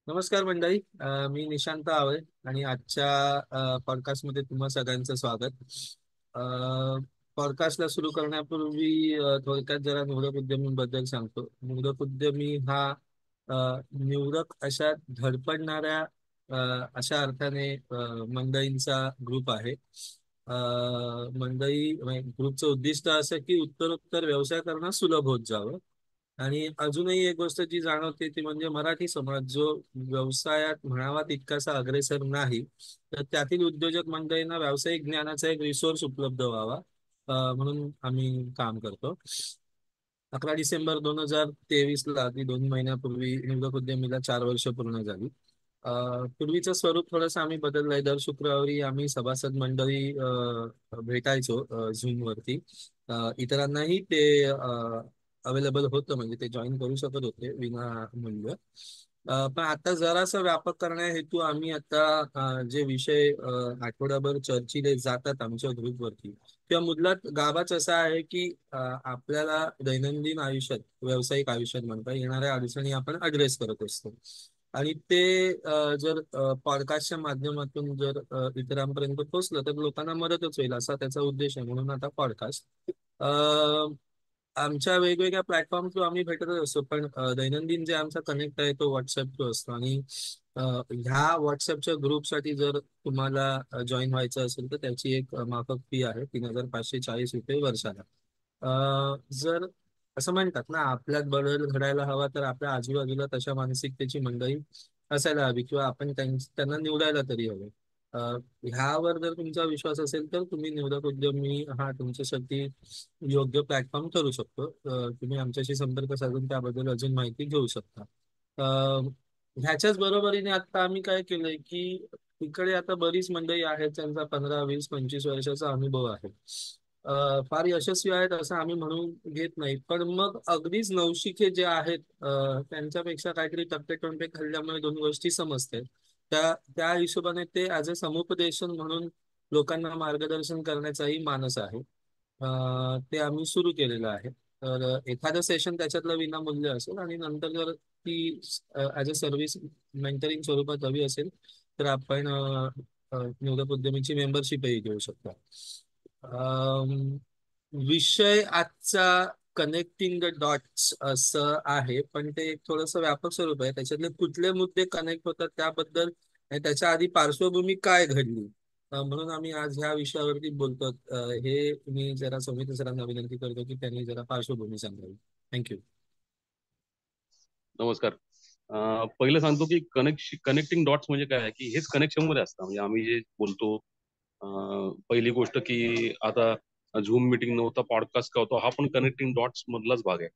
नमस्कार मंडळी. मी निशांत आवळे आणि आजच्या पॉडकास्टमध्ये तुम्हा सगळ्यांचं स्वागत. पॉडकास्टला सुरू करण्यापूर्वी थोडक्यात जरा निवडक उद्यमींबद्दल सांगतो. निवडक उद्यमी हा अ, निवडक अशा धडपडणाऱ्या अशा अर्थाने मंडळींचा ग्रुप आहे. अ, मंडळी ग्रुपचं उद्दिष्ट असं की उत्तरोत्तर व्यवसाय करणं सुलभ होत जावं. आणि अजूनही एक गोष्ट जी जाणवते ती म्हणजे मराठी समाज जो व्यवसायात म्हणावा तितकासा अग्रेसर नाही, तर त्यातील उद्योजक मंडळींना व्यावसायिक ज्ञानाचा एक रिसोर्स उपलब्ध व्हावा, म्हणून आम्ही काम करतो. 11 डिसेंबर 2023 ती 2 महिन्यापूर्वी निवडक उद्यमीला 4 वर्ष पूर्ण झाली. पूर्वीचं स्वरूप थोडंसं आम्ही बदललंय. दर शुक्रवारी आम्ही सभासद मंडळी भेटायचो झूम वरती. इतरांनाही ते अवेलेबल होतं, म्हणजे ते जॉईन करू शकत होते विना मूल्य. पण आता जरासा व्यापक करण्या हेतू आम्ही आता जे विषय आठवड्याभर चर्चिले जातात आमच्या ग्रुपवरती, किंवा मुद्दात गावाच असा आहे की आपल्याला दैनंदिन आयुष्यात, व्यावसायिक आयुष्यात म्हणता येणाऱ्या अडचणी आपण ऍड्रेस करत असतो. आणि ते जर पॉडकास्टच्या माध्यमातून जर इतरांपर्यंत पोहोचलं तर लोकांना मदतच होईल, असा त्याचा उद्देश आहे. म्हणून आता पॉडकास्ट आमच्या वेगवेगळ्या प्लॅटफॉर्म थ्रू आम्ही भेटतच असतो. पण दैनंदिन जे आमचा कनेक्ट आहे तो व्हॉट्सअप थ्रू असतो. आणि ह्या व्हॉट्सअपच्या ग्रुपसाठी जर तुम्हाला जॉईन व्हायचं असेल तर त्याची एक माफक फी आहे, 3540 रुपये वर्षाला. जर असं म्हणतात ना, आपल्यात बदल घडायला हवा तर आपल्या आजूबाजूला तशा मानसिकतेची मंडळी असायला हवी, किंवा आपण त्यांना निवडायला तरी हवं. अ, ह्यावर जर तुमचा विश्वास असेल तर तुम्ही निवडक उद्यमी हा तुमच्यासाठी योग्य प्लॅटफॉर्म ठरू शकतो. तुम्ही आमच्याशी संपर्क साधून त्याबद्दल अजून माहिती घेऊ शकता. अ, ह्याच्याच बरोबरीने आता आम्ही काय केलंय की इकडे आता बरीच मंडळी आहेत त्यांचा 15 20 25 वर्षाचा अनुभव आहे. फार यशस्वी आहेत असं आम्ही म्हणून घेत नाही, पण मग अगदीच नवशिके जे आहेत त्यांच्यापेक्षा काहीतरी टप्पे टप्पे खाल्ल्यामुळे दोन गोष्टी समजतात. त्या हिशोबाने ते ऍज अ समुपदेशन म्हणून लोकांना मार्गदर्शन करण्याचाही मानस आहे. ते आम्ही सुरू केलेलं आहे. तर एखादं सेशन त्याच्यातलं विनामूल्य असेल, आणि नंतर जर ती ऍज अ सर्व्हिस मेंटरिंग स्वरूपात हवी असेल तर आपण निवडक उद्यमीची मेंबरशिपही घेऊ शकतो. विषय आजचा कनेक्टिंग द डॉट्स असं आहे, पण ते एक थोडंसं व्यापक स्वरूप आहे. त्याच्यातले कुठले मुद्दे कनेक्ट होतात त्याबद्दल आणि त्याच्या आधी पार्श्वभूमी काय घडली, म्हणून आम्ही आज ह्या विषयावरती बोलतो. हे मी जरा सौमित्र सरांना विनंती करतो की त्यांनी जरा पार्श्वभूमी सांगावी. थँक्यू. नमस्कार. पहिलं सांगतो की कनेक्टिंग डॉट्स म्हणजे काय आहे की हेच कनेक्शन मध्ये असतं. म्हणजे आम्ही जे बोलतो, पहिली गोष्ट की आता झूम मिटिंग नव्हता, पॉडकास्ट का होता, हा पण कनेक्टिंग डॉट्स मधलाच भाग आहे.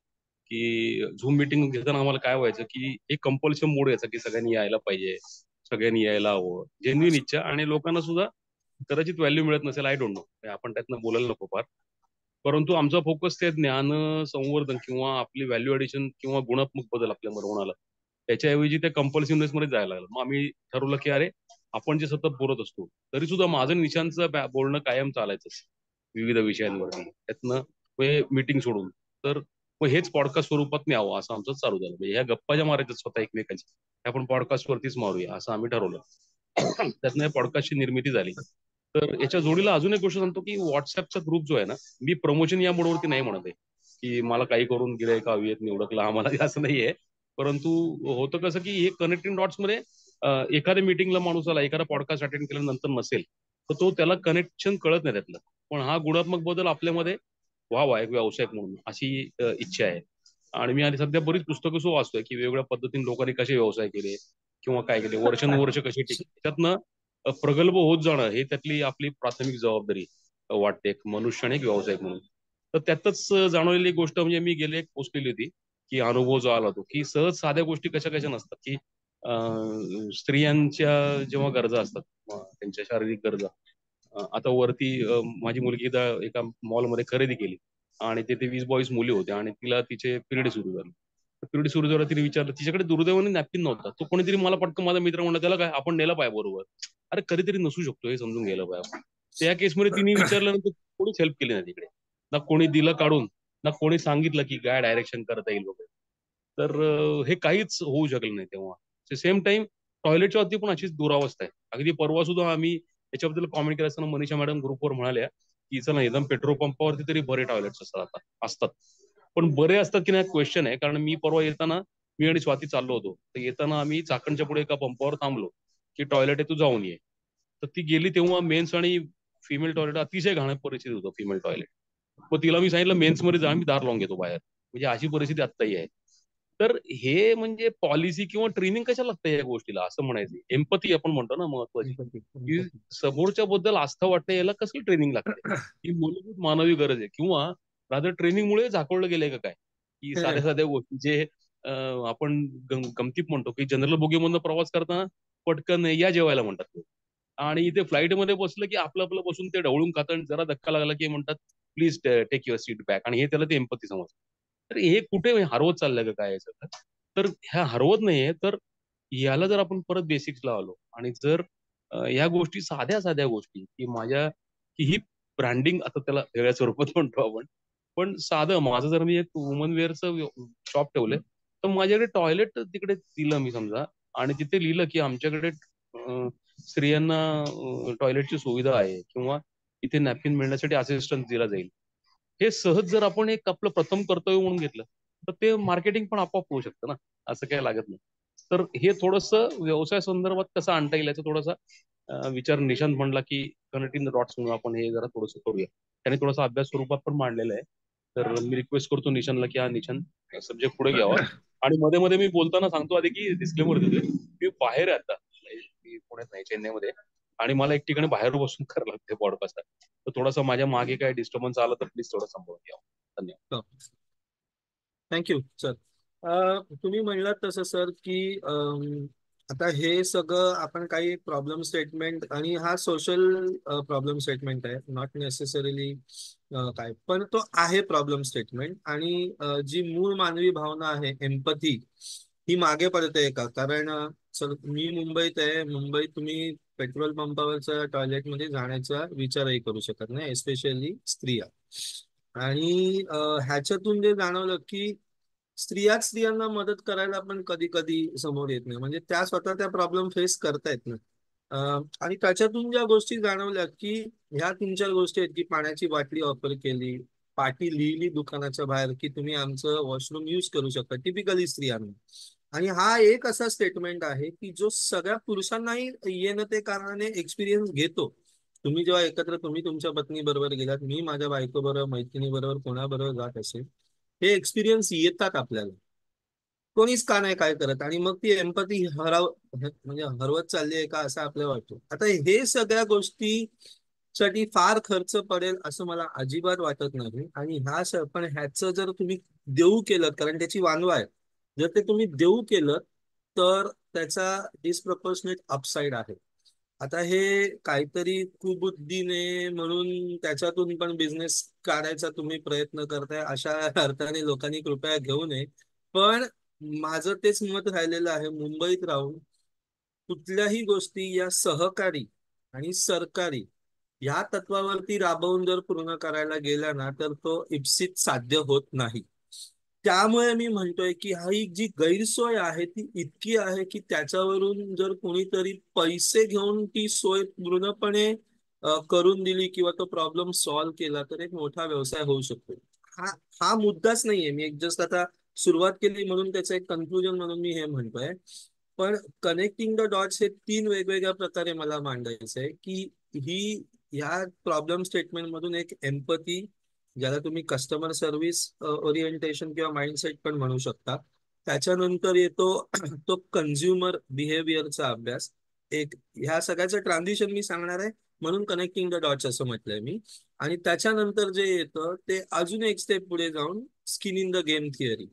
की झूम मिटिंग घेताना आम्हाला काय व्हायचं की एक कंपल्शन मोड यायचा की सगळ्यांनी यायला पाहिजे, सगळ्यांनी यायला हवं, जेन्युइन इच्छा, आणि लोकांना सुद्धा कदाचित व्हॅल्यू मिळत नसेल, आय डोंट नो, आपण त्यातनं बोलायला नको फार. परंतु आमचा फोकस ते ज्ञान संवर्धन किंवा आपली व्हॅल्यू ॲडिशन किंवा गुणात्मक बदल आपल्यामध्ये होणार, त्याच्याऐवजी त्या कंपल्सिव्हनेस मध्ये जायला लागलं. मग आम्ही ठरवलं की अरे, आपण जे सतत बोलत असतो तरी सुद्धा माझं निशांचं बोलणं कायम चालायचं विविध विषयांवरती, त्यातनं मीटिंग सोडून. तर मग हेच पॉडकास्ट स्वरूपात न्यावं असं आमचं चालू झालं. म्हणजे ह्या गप्पा ज्या मारायच्या स्वतः एकमेकांची, त्या आपण पॉडकास्ट वरतीच मारूया असं आम्ही ठरवलं. त्यातनं या पॉडकास्टची निर्मिती झाली. तर याच्या जोडीला अजून एक गोष्ट सांगतो की व्हॉट्सअपचा ग्रुप जो आहे ना, मी प्रमोशन या मोडवरती नाही म्हणत आहे की मला काही करून गिरायक हवी आहेत निवडकला आम्हाला, असं नाहीये. परंतु होतं कसं की हे कनेक्टिंग डॉट्स मध्ये एखाद्या मिटिंगला माणूस आला, एखादा पॉडकास्ट अटेंड केल्यानंतर नसेल तर तो त्याला कनेक्शन कळत नाही त्यातलं. पण हा गुणात्मक बदल आपल्यामध्ये व्हावा एक व्यावसायिक म्हणून, अशी इच्छा आहे. आणि मी आणि सध्या बरीच पुस्तकं वाचतोय की वेगवेगळ्या पद्धतीने लोकांनी कसे व्यवसाय केले किंवा काय केले, वर्षानुवर्ष कशी टिकले, त्यातनं प्रगल्भ होत जाणं हे त्यातली आपली प्राथमिक जबाबदारी वाटते एक मनुष्य आणि एक व्यावसायिक म्हणून. तर त्यातच जाणवलेली गोष्ट म्हणजे मी गेले एक पोस्ट केली होती की अनुभव जो आला तो की सहज साध्या गोष्टी कशा कशा नसतात की स्त्रियांच्या जेव्हा गरजा असतात, त्यांच्या शारीरिक गरजा, आता वरती माझी मुलगी एका मॉलमध्ये खरेदी केली आणि तिथे 20 22 मुली होत्या आणि तिला तिचे पिरियड सुरू झाले. पिरियड सुरू झाला, तिने विचारलं, तिच्याकडे दुर्दैवाने नॅपकिन नव्हता. तो कोणीतरी मला पटकन माझा मित्र म्हणला, त्याला काय आपण नेलं पाय बरोबर. अरे कधीतरी नसू शकतो हे समजून गेलं पाहिजे. त्या केसमध्ये तिने विचारल्यानंतर कोणीच हेल्प केली नाही तिकडे, ना कोणी दिलं काढून, ना कोणी सांगितलं की काय डायरेक्शन करता येईल वगैरे. तर हे काहीच होऊ शकलं नाही तेव्हा. सेम टाइम टॉयलेटच्या वरती पण अशीच दुरावस्था आहे. अगदी परवा सुद्धा आम्ही याच्याबद्दल कॉमेंट केलं असताना मनीषा मॅडम ग्रुपवर म्हणाल्या की चला एकदम पेट्रोल पंपावरती तरी बरे टॉयलेट्स असतात. पण बरे असतात की नाही क्वेश्चन आहे. कारण मी परवा येताना, मी आणि स्वाती चाललो होतो, तर येताना आम्ही चाकणच्या पुढे एका पंपावर थांबलो की टॉयलेट आहे तू जाऊन ये. तर ती गेली तेव्हा मेन्स आणि फिमेल टॉयलेट अतिशय घाण परिस्थिती होतं फिमेल टॉयलेट. मग तिला मी सांगितलं मेन्स मध्ये जा, मी दार लावून घेतो बाहेर. म्हणजे अशी परिस्थिती आत्ताही आहे. तर हे म्हणजे पॉलिसी किंवा ट्रेनिंग कशाला लागतं या गोष्टीला, असं म्हणायचं. एम्पथी आपण म्हणतो ना महत्वाची, एम्पॅथी की एम्पॅथी. समोरच्या बद्दल आस्था वाटणे याला कसली ट्रेनिंग लागते. ही मूलभूत मानवी गरज आहे. किंवा रादर ट्रेनिंगमुळे झाकवलं गेलंय का काय, की साध्या साध्या गोष्टी जे आपण गमतीत म्हणतो की जनरल बोगीमधनं प्रवास करताना पटकन या जेवायला म्हणतात लोक. आणि इथे फ्लाईटमध्ये बसलं की आपलं आपलं बसून ते ढवळून खातं आणि जरा धक्का लागला की म्हणतात please take your seat back, आणि हे त्याला ते एम्पथी समजतं. तर हे कुठे हरवत चाललंय का काय याचं? तर ह्या हरवत नाहीये. तर याला जर आपण परत बेसिक्सला आलो आणि जर ह्या गोष्टी साध्या साध्या गोष्टी की माझ्या, की ही ब्रँडिंग आता त्याला वेगळ्या स्वरूपात म्हणतो आपण, पण साधं माझं जर मी एक वुमन वेअरचं शॉप ठेवलंय, तर माझ्याकडे टॉयलेट तिकडे दिलं मी समजा, आणि तिथे लिहिलं की आमच्याकडे स्त्रियांना टॉयलेटची सुविधा आहे, किंवा इथे नॅपकिन मिळण्यासाठी असिस्टन्स दिला जाईल. हे सहज जर आपण एक आपलं प्रथम कर्तव्य म्हणून घेतलं, तर ते मार्केटिंग पण आपोआप होऊ शकतं ना, असं काही लागत नाही. तर हे थोडंसं व्यवसाय संदर्भात कसं आणता येईल याचा थोडासा विचार निशांत म्हणला की कनेक्टिंग द डॉट्स म्हणून आपण हे जरा थोडंसं करूया. त्याने थोडासा अभ्यास स्वरूपात पण मांडलेला आहे. तर मी रिक्वेस्ट करतो निशांतला की हा निशांत सब्जेक्ट पुढे घ्यावा. आणि मध्ये मध्ये मी बोलताना सांगतो आधी की डिस्क्लेमर देतोय, मी बाहेर आहे आता, मी पुण्यात नाही चेन्नईमध्ये, आणि मला एक ठिकाणी बाहेर बसून करावं लागते पॉडकास्ट. तर थोडासा माझ्या मागे काय डिस्टर्बन्स आला तर प्लीज थोडं सांभाळून घ्या. धन्यवाद. Thank you sir. तुम्ही म्हणलात तसं सर की आता हे सगळं आपण काही प्रॉब्लेम स्टेटमेंट, आणि हा सोशल प्रॉब्लेम स्टेटमेंट आहे, नॉट नेसेसरीली काय, पण तो आहे प्रॉब्लेम स्टेटमेंट. आणि जी मूळ मानवी भावना आहे एम्पथी, ही मागे पडते का? कारण सर मी मुंबईत आहे. मुंबईत तुम्ही पेट्रोल पंपावरच्या टॉयलेटमध्ये जाण्याचा विचारही करू शकत नाही, एस्पेशली स्त्रिया. आणि ह्याच्यातून जे जाणवलं की स्त्रियांना मदत करायला पण कधी कधी समोर येत नाही, म्हणजे त्या स्वतः त्या प्रॉब्लेम फेस करतायत ना. आणि त्याच्यातून ज्या गोष्टी जाणवल्या की ह्या 3-4 गोष्टी आहेत, की पाण्याची बाटली ऑफर केली, पाटी लिहिली दुकानाच्या बाहेर की तुम्ही आमचं वॉशरूम यूज करू शकता, टिपिकली स्त्रियांना. आणि हा एक असा स्टेटमेंट आहे की जो सगळ्या पुरुषांनाही येणं ते कारणाने एक्सपिरियन्स घेतो. तुम्ही जेव्हा एकत्र, तुम्ही तुमच्या पत्नी बरोबर गेलात, मी माझ्या बायको बरोबर, मैत्रिणी बरोबर, कोणाबरोबर जात असेल, हे एक्सपिरियन्स येतात आपल्याला. कोणीच का नाही काय करत, आणि मग ती एम्पथी म्हणजे हरवत चालली आहे का असं आपल्याला वाटतं. आता हे सगळ्या गोष्टी साठी फार खर्च पडेल असं मला अजिबात वाटत नाही. आणि पण ह्याचं जर तुम्ही देऊ केलं, कारण त्याची वानवा आहे, जर ते तुम्ही देऊ केलं तर त्याचा डिस्प्रपोर्शनेट अपसाईड आहे. आता हे काहीतरी कुबुद्धीने म्हणून त्याच्यातून पण बिझनेस काढायचा तुम्ही प्रयत्न करताय, अशा अर्थाने लोकांनी कृपया घेऊ नये. पण माझं तेच मत राहिलेलं आहे, मुंबईत राहून कुठल्याही गोष्टी या सहकारी आणि सरकारी या तत्वावरती राबवून जर पूर्ण करायला गेला ना, तर तो इप्सित साध्य होत नाही. त्यामुळे मी म्हणतोय की ही जी गैरसोय आहे ती इतकी आहे की त्याच्यावरून जर कोणीतरी पैसे घेऊन ती सोय पूर्णपणे करून दिली किंवा तो प्रॉब्लेम सॉल्व्ह केला, तर एक मोठा व्यवसाय होऊ शकतो. हा हा मुद्दाच नाहीये. मी एक जस्ट आता सुरुवात केली म्हणून त्याचं एक कन्क्लुजन म्हणून मी हे म्हणतोय. पण कनेक्टिंग द डॉट्स हे 3 वेगवेगळ्या प्रकारे मला मांडायचं आहे की ही ह्या प्रॉब्लेम स्टेटमेंट मधून एक एम्पथी, ज्याला तुम्ही कस्टमर सर्व्हिस ओरिएंटेशन किंवा माइंडसेट पण म्हणू शकता, त्याच्यानंतर येतो तो कन्झ्युमर बिहेवियरचा अभ्यास. एक ह्या सगळ्याचं ट्रान्झिशन मी सांगणार आहे, म्हणून कनेक्टिंग द डॉट्स असं म्हटलंय मी. आणि त्याच्यानंतर जे येतं ते अजून एक स्टेप पुढे जाऊन skin in the game theory.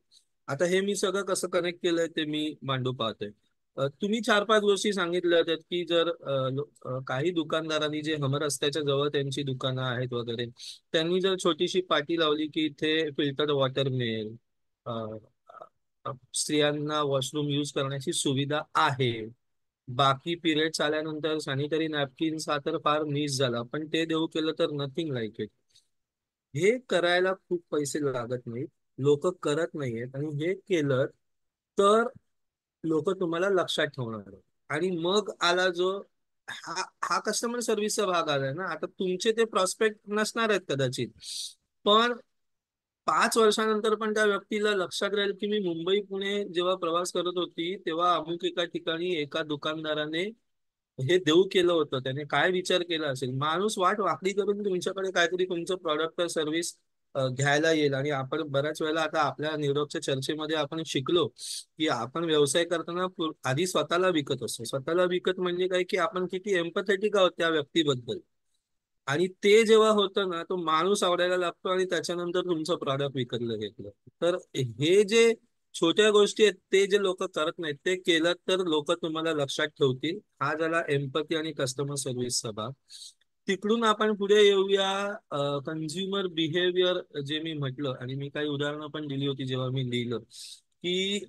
आता हे मी सगळं कसं कनेक्ट केलंय ते मी मांडू पाहतोय. तुम्ही 4-5 गोष्टी सांगितल्या होत्या की जर काही दुकानदारांनी, जे हमर रस्त्याच्या जवळ त्यांची दुकानं आहेत वगैरे, त्यांनी जर छोटीशी पाटी लावली की इथे फिल्टर्ड वॉटर मिळेल, अ, स्त्रियांना वॉशरूम यूज करण्याची सुविधा आहे, बाकी पिरियड्स आल्यानंतर सॅनिटरी नॅपकिन्स, हा तर फार मिस झाला, पण ते देऊ केलं तर नथिंग लाईक इट. हे करायला खूप पैसे लागत नाहीत, लोक करत नाहीयेत. आणि हे केलं तर लोक तुम्हाला लक्षात ठेवणार आहेत. आणि मग आला जो हा हा कस्टमर सर्व्हिसचा भाग आलाय ना. आता तुमचे ते प्रॉस्पेक्ट नसणार आहेत कदाचित, पण 5 वर्षानंतर पण त्या व्यक्तीला लक्षात राहील की मी मुंबई पुणे जेव्हा प्रवास करत होती तेव्हा अमुक एका ठिकाणी एका दुकानदाराने हे देऊ केलं होतं. त्याने काय विचार केला असेल. माणूस वाट वाकडी करून तुमच्याकडे काहीतरी तुमचं प्रॉडक्ट सर्व्हिस घ्यायला येईल. आणि आपण बऱ्याच वेळेला आता आपल्या निरोपच्या चर्चेमध्ये आपण शिकलो की आपण व्यवसाय करताना आधी स्वतःला विकत असतो. स्वतःला विकत म्हणजे काय की आपण किती एम्पॅथेटिक आहोत त्या व्यक्तीबद्दल. आणि ते जेव्हा होतं ना तो माणूस आवडायला लागतो आणि त्याच्यानंतर तुमचं प्रॉडक्ट विकतलं घेतलं. तर हे जे छोट्या गोष्टी आहेत ते जे लोक करत नाहीत ते केलं तर लोक तुम्हाला लक्षात ठेवतील. हा झाला एम्पथी आणि कस्टमर सर्व्हिसचा भाग. तिकडून आपण पुढे येऊया कंझ्युमर बिहेवियर. जे मी म्हटलं आणि मी काही उदाहरणं पण दिली होती जेव्हा मी लिहिलं की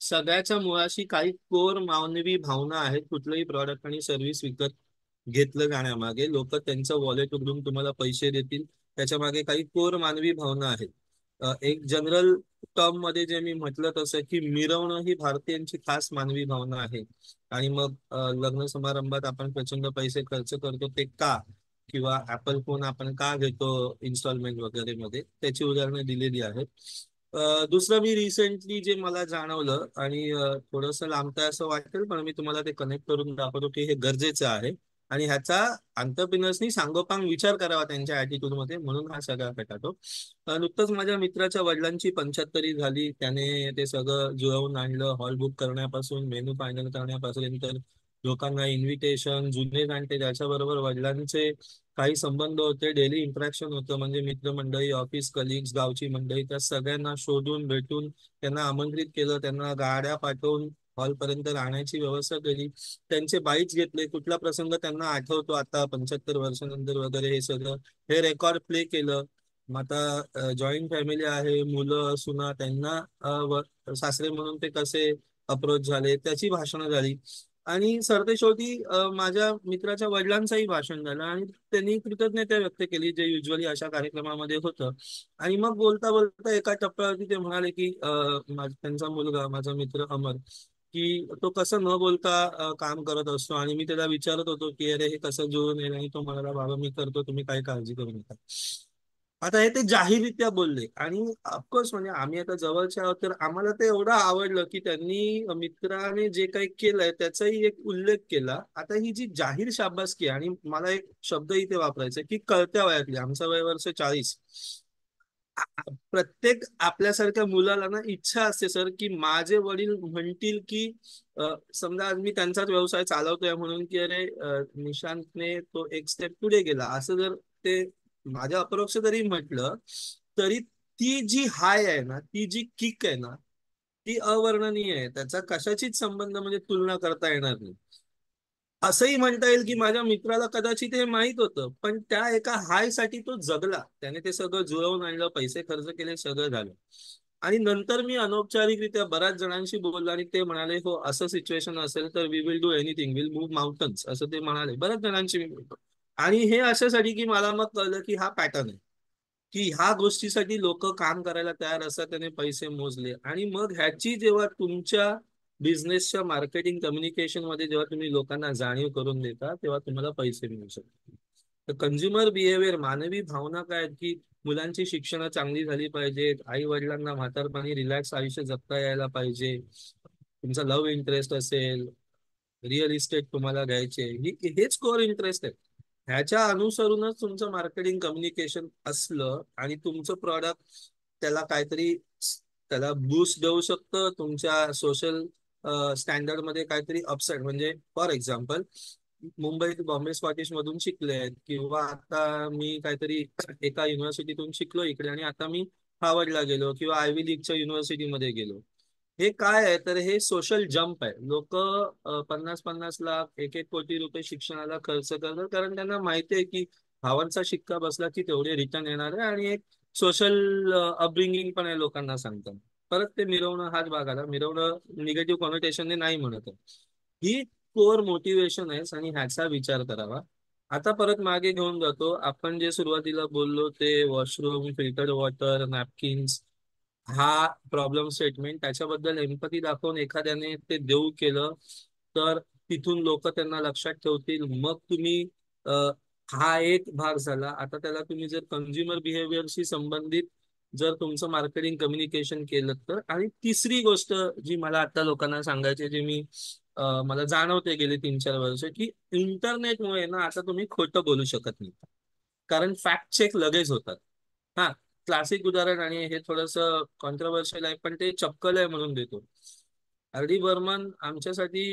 सगळ्याच्या मुळाशी काही कोर मानवी भावना आहेत. कुठलंही प्रॉडक्ट आणि सर्व्हिस विकत घेतलं जाण्यामागे लोक त्यांचं वॉलेट उघडून तुम्हाला पैसे देतील. त्याच्या मागे काही कोर मानवी भावना आहेत. एक जनरल टर्म मध्ये जे मी म्हटलं तसं की मिरवणं ही भारतीयांची खास मानवी भावना आहे. आणि मग लग्न समारंभात आपण प्रचंड पैसे खर्च करतो ते का, किंवा ऍपल फोन आपण का घेतो इन्स्टॉलमेंट वगैरे मध्ये, त्याची उदाहरणं दिलेली आहेत. दुसरं मी रिसेंटली जे मला जाणवलं आणि थोडंसं लांबतं असं वाटेल पण मी तुम्हाला ते कनेक्ट करून दाखवतो की हे गरजेचं आहे. आणि ह्याचा अंतरप्रिनर्सनी सांगोपांग विचार करावा त्यांच्या ऍटिट्यूड मध्ये, म्हणून हा सगळा पेटाटो. नुकतंच माझ्या मित्राच्या वडिलांची 75 झाली. त्याने ते सगळं जुळवून आणलं. हॉल बुक करण्यापासून मेनू फायनल करण्यापासून तर लोकांना इन्व्हिटेशन, जुने जाणते ज्याच्याबरोबर वडिलांचे काही संबंध होते, डेली इंटरॅक्शन होतं, म्हणजे मित्रमंडळी, ऑफिस कलिग्स, गावची मंडळी, त्या सगळ्यांना शोधून भेटून त्यांना आमंत्रित केलं. त्यांना गाड्या पाठवून हॉलपर्यंत राहण्याची व्यवस्था केली. त्यांचे बाईट्स घेतले. कुठला प्रसंग त्यांना आठवतो आता 75 वर्षानंतर वगैरे हे सगळं हे रेकॉर्ड प्ले केलं. मग आता जॉईंट फॅमिली आहे, मुलं सुना, त्यांना सासरे म्हणून ते कसे अप्रोच झाले त्याची भाषणं झाली. आणि सरतेशेवटी माझ्या मित्राच्या वडिलांचंही भाषण झालं आणि त्यांनी कृतज्ञता व्यक्त केली जे युजली अशा कार्यक्रमामध्ये होतं. आणि मग बोलता बोलता एका टप्प्यावरती ते म्हणाले की त्यांचा मुलगा माझा मित्र अमर की तो कसं न बोलता काम करत असतो. आणि मी त्याला विचारत होतो की अरे हे कसं जुळून येईल, आणि तो म्हणाला बाबा मी करतो, तुम्ही काही काळजी करू नका. आता हे ते जाहीररित्या बोलले. आणि ऑफकोर्स म्हणजे आम्ही आता जवळचे आहोत तर आम्हाला ते एवढं आवडलं की त्यांनी मित्राने जे काही केलंय त्याचाही एक उल्लेख केला. आता ही जी जाहीर शाबासकी आहे, आणि मला एक शब्द इथे वापरायचा आहे की कळत्या वयातली, आमचं वय वर्ष 40, प्रत्येक आपल्यासारख्या मुलाला ना इच्छा असते सर की माझे वडील म्हणतील की समजा आज मी त्यांचाच व्यवसाय चालवतोय म्हणून की अरे निशांतने तो एक स्टेप पुढे गेला असं जर ते माझ्या अपरोक्ष जरी म्हटलं तरी ती जी हाय आहे ना, ती जी किक आहे ना, ती अवर्णनीय आहे. त्याचा कशाचीच संबंध म्हणजे तुलना करता येणार नाही. असंही म्हणता येईल की माझ्या मित्राला कदाचित हे माहित होतं पण त्या एका हाय साठी तो जगला. त्याने ते सगळं जुळवून आणलं, पैसे खर्च केले, सगळं झालं. आणि नंतर मी अनौपचारिकरित्या बऱ्याच जणांशी बोललो आणि ते म्हणाले हो असं सिच्युएशन असेल तर we will do anything, will move mountains, असं ते म्हणाले. बऱ्याच जणांशी मी बोलतो. आणि हे अशासाठी की मला मग कळलं की हा पॅटर्न आहे की ह्या गोष्टीसाठी लोक काम करायला तयार असतात. त्याने पैसे मोजले आणि मग ह्याची जेव्हा तुमच्या बिझनेसच्या मार्केटिंग कम्युनिकेशन मध्ये जेव्हा तुम्ही लोकांना जाणीव करून देता तेव्हा तुम्हाला पैसे मिळू शकतात. तर कंझ्युमर बिहेवियर, मानवी भावना काय आहेत की मुलांची शिक्षण चांगली झाली पाहिजेत, आई वडिलांना म्हातारपणी रिलॅक्स आयुष्य जगता यायला पाहिजे, तुमचा लव्ह इंटरेस्ट असेल, रिअल इस्टेट तुम्हाला घ्यायचे, हेच कोर इंटरेस्ट आहे. ह्याच्या अनुसरूनच तुमचं मार्केटिंग कम्युनिकेशन असलं आणि तुमचं प्रॉडक्ट त्याला काहीतरी त्याला बूस्ट देऊ शकतं तुमच्या सोशल स्टँडर्ड मध्ये काहीतरी अपसाईड. म्हणजे फॉर एक्झाम्पल मुंबईत बॉम्बे स्कॉटिश मधून शिकले किंवा आता मी काहीतरी एका युनिव्हर्सिटीतून शिकलो इकडे आणि आता मी हार्वर्डला गेलो किंवा आयव्ही लीगच्या युनिव्हर्सिटीमध्ये गेलो. हे काय आहे तर हे सोशल जम्प आहे. लोक 50-50 लाख, 1-1 कोटी रुपये शिक्षणाला खर्च करतात कारण त्यांना माहिती आहे की भावांचा शिक्का बसला की तेवढे रिटर्न येणार आहे. आणि एक सोशल अपब्रिंगिंग पण आहे लोकांना सांगतात. परत ते मिरवणं हाच भाग आला. मिरवणं निगेटिव्ह कॉनोटेशनने नाही म्हणत आहे. ही कोर मोटिवेशन आहे आणि ह्याचा विचार करावा. आता परत मागे घेऊन जातो. आपण जे सुरुवातीला बोललो ते वॉशरूम, फिल्टर्ड वॉटर, नॅपकिन्स, हा प्रॉब्लेम स्टेटमेंट, त्याच्याबद्दल एम्पथी दाखवून एखाद्याने ते देऊ केलं तर तिथून लोक त्यांना लक्षात ठेवतील. मग तुम्ही अ, हा एक भाग झाला. आता त्याला तुम्ही जर कन्झ्युमर बिहेवियरशी संबंधित जर तुमचं मार्केटिंग कम्युनिकेशन केलं तर. आणि तिसरी गोष्ट जी मला आता लोकांना सांगायची, जी मी मला जाणवते गेली 3-4 वर्ष, की इंटरनेटमुळे ना आता तुम्ही खोटं बोलू शकत नाही, कारण फॅक्ट चेक लगेच होतात. हा, क्लासिक उदाहरण, आणि हे थोडस कॉन्ट्रोवर्शियल आहे पण ते चपकल आहे म्हणून देतो. आर डी बर्मन आमच्यासाठी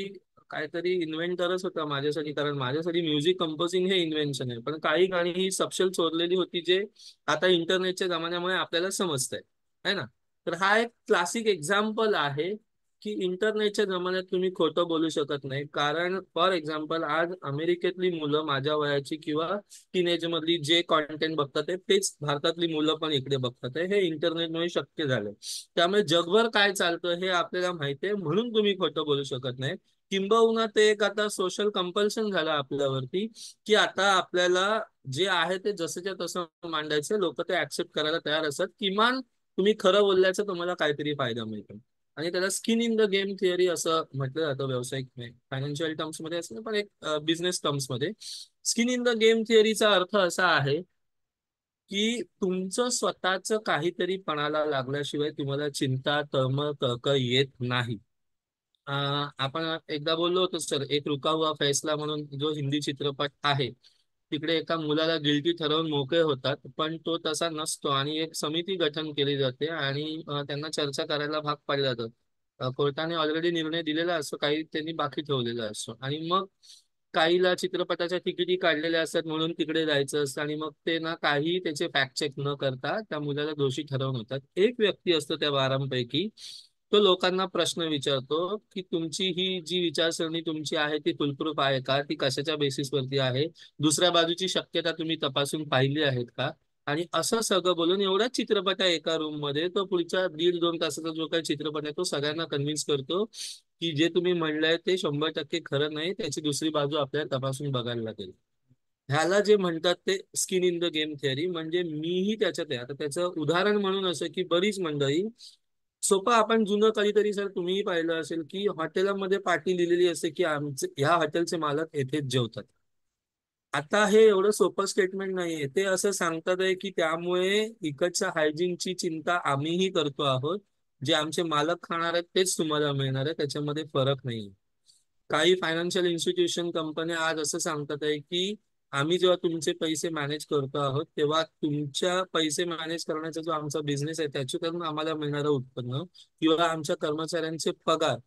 काहीतरी इन्व्हेंटरच होता माझ्यासाठी, कारण माझ्यासाठी म्युझिक कंपोजिंग हे इन्व्हेन्शन आहे. पण काही गाणी ही सपशेल चोरलेली होती, जे आता इंटरनेटच्या जमान्यामुळे आपल्याला समजतंय, है ना. तर हा एक क्लासिक एक्झाम्पल आहे की इंटरनेटच्या जमान्यात तुम्ही खोटं बोलू शकत नाही. कारण फॉर एक्झाम्पल आज अमेरिकेतली मुलं माझ्या वयाची किंवा टीनेज मधली जे कॉन्टेंट बघतात तेच भारतातली मुलं पण इकडे बघतात हे इंटरनेटमुळे शक्य झालं. त्यामुळे जगभर काय चालतं हे आपल्याला माहिती आहे, म्हणून तुम्ही खोटं बोलू शकत नाही. किंबहुना ते एक आता सोशल कंपल्शन झालं आपल्यावरती, की आता आपल्याला जे आहे ते जसंच्या तसं मांडायचं. लोक ते ऍक्सेप्ट करायला तयार असतात. किमान तुम्ही खरं बोलल्याचं तुम्हाला काहीतरी फायदा मिळतो. आणि त्याला skin in the game theory असं म्हटलं जातं व्यावसायिक फायनान्शियल टर्म्स मध्ये असं, पण एक बिझनेस टर्म्स मध्ये स्किन इन द गेम थिअरीचा अर्थ असा आहे की तुमचं स्वतःचं काहीतरी पणाला लागल्याशिवाय तुम्हाला चिंता, तळमळ, कळकळ येत नाही. आपण एकदा बोललो होतो सर, एक रुका हुआ फैसला म्हणून जो हिंदी चित्रपट आहे, तिकडे एका मुलाला गिल्टी ठरवून मोकळे होतात, पण तो तसा नसतो आणि एक समिती गठन केली जाते आणि त्यांना चर्चा करायला भाग पाडलं जातं. कोर्टाने ऑलरेडी निर्णय दिलेला असतो, काही त्यांनी बाकी ठेवलेला असतो. आणि मग काहीला चित्रपटाच्या तिकिटी काढलेल्या असतात म्हणून तिकडे जायचं असतं, आणि मग ते ना काही त्याचे फॅक्ट चेक न करता त्या मुलाला दोषी ठरवून होतात. एक व्यक्ती असतो त्या बारांपैकी, तो लोकांना प्रश्न विचारतो की तुमची ही जी विचारसरणी तुमची आहे ती फुलप्रूफ आहे का, ती कशाच्या बेसिसवरती आहे, दुसऱ्या बाजूची शक्यता तुम्ही तपासून पाहिली आहेत का. आणि असं सगळं बोलून एवढाच चित्रपट आहे एका रूम मध्ये, तो पुढच्या 1.5-2 तासाचा जो काही चित्रपट आहे तो सगळ्यांना कन्व्हिन्स करतो की जे तुम्ही म्हणलंय ते 100% खरं नाही, त्याची दुसरी बाजू आपल्याला तपासून बघायला लागेल. ह्याला जे म्हणतात ते skin in the game theory. म्हणजे मीही त्याच्यात आहे. आता त्याचं उदाहरण म्हणून असं की बरीच मंडळी, सोपं, आपण जुनं कधीतरी सर तुम्हीही पाहिलं असेल की हॉटेलमध्ये पाटी लिहिलेली असते की आमचे ह्या हॉटेलचे मालक येथेच जेवतात. आता हे एवढं सोपं स्टेटमेंट नाहीये. ते असं सांगतात आहे की त्यामुळे इकडच्या हायजीनची चिंता आम्हीही करतो आहोत. जे आमचे मालक खाणार आहेत तेच तुम्हाला मिळणार आहे, त्याच्यामध्ये फरक नाही. काही फायनान्शियल इन्स्टिट्यूशन कंपन्या आज असं सांगतात आहे की आम्ही जेव्हा तुमचे पैसे मॅनेज करतो आहोत तेव्हा तुमच्या पैसे मॅनेज करण्याचा जो आमचा बिझनेस आहे त्याच्याकडून आम्हाला मिळणारं उत्पन्न किंवा आमच्या कर्मचाऱ्यांचे पगार,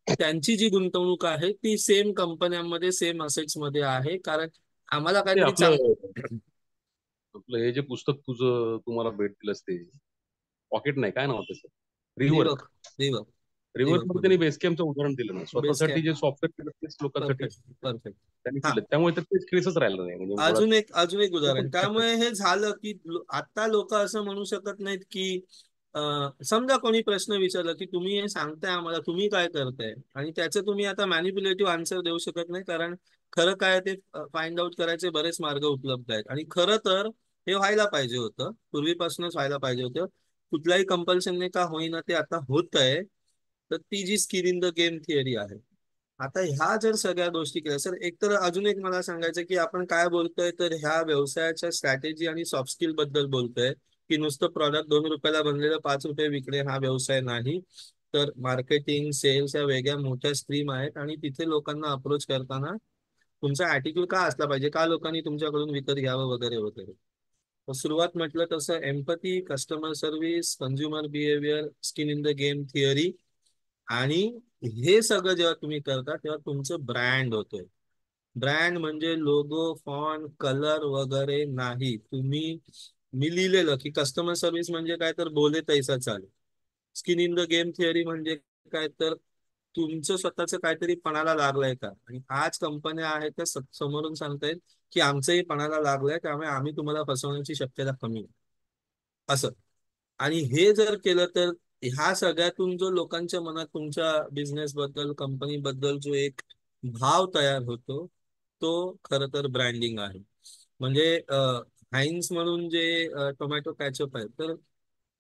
त्यांची जी गुंतवणूक आहे ती सेम कंपन्यांमध्ये सेम असेट्स मध्ये आहे. कारण आम्हाला ते काहीतरी आपलं आपलं हे जे पुस्तक तुझं तुम्हाला भेट दिलंस ते पॉकेट नाही, काय नाव त्याचं, rework. Rework, rework, rework rework मध्ये मध्ये त्यांनी बेसकॅम्पचं उदाहरण दिलं ना, बेस स्वतःसाठी कॅम्प. जे सॉफ्टवेअर केलं तेच लोकांसाठी परफेक्ट, परफेक्ट. त्यांनी हा, केलं, त्यामुळे तर तेच केसच राहिलं नाही म्हणजे मुळात. अजून एक ते पण उदाहरण. fact त्यामुळे हे झालं की आता लोक असं म्हणू शकत नाहीत की समजा कोणी प्रश्न विचारला की तुम्ही हे सांगताय आम्हाला, तुम्ही काय करताय, आणि त्याचं तुम्ही आता मॅनिप्युलेटिव्ह आन्सर देऊ शकत नाही, कारण खरं काय ते फाइंड आउट करायचे बरेच मार्ग उपलब्ध आहेत. आणि खरं तर हे व्हायला पाहिजे होतं, पूर्वीपासूनच व्हायला पाहिजे होतं. कुठल्याही कंपल्शनने का होईना ते आता होत आहे. तर ती जी skin in the game theory आहे. आता ह्या जर सगळ्या गोष्टी केल्या सर, एक तर अजून एक मला सांगायचं की आपण काय बोलतोय तर ह्या व्यवसायाच्या स्ट्रॅटेजी आणि सॉफ्ट स्किल बद्दल बोलतोय, की नुसतं प्रॉडक्ट 2 रुपयाला बनलेलं 5 रुपये विकणे हा व्यवसाय नाही. तर मार्केटिंग, सेल्स या वेगळ्या मोठ्या स्ट्रीम आहेत, आणि तिथे लोकांना अप्रोच करताना तुमचा ऍटिट्यूड का असला पाहिजे, का लोकांनी तुमच्याकडून विकत घ्यावं वगैरे वगैरे. तर सुरुवात म्हटलं तसं empathy, customer service, consumer behaviour, skin in the game theory. आणि हे सगळं जेव्हा तुम्ही करता तेव्हा तुमचं ब्रँड होतोय. ब्रँड म्हणजे लोगो, फॉन्ट, कलर वगैरे नाही. मी लिहिलेलं की कस्टमर सर्व्हिस म्हणजे काय तर बोले तैसा चालेल. Skin in the game theory म्हणजे काय तर तुमचं स्वतःचं काहीतरी पणाला लागलंय का. आणि आज कंपन्या आहेत त्या समोरून सांगतायत की आमचंही पणाला लागलंय, त्यामुळे आम्ही तुम्हाला फसवण्याची शक्यता कमी आहे, असं. आणि हे जर केलं तर ह्या सगळ्यातून जो लोकांच्या मनात तुमच्या बिझनेस बद्दल, कंपनी बद्दल जो एक भाव तयार होतो, तो खरं तर ब्रँडिंग आहे. म्हणजे हाइन्स म्हणून जे टोमॅटो कॅचअप आहे, तर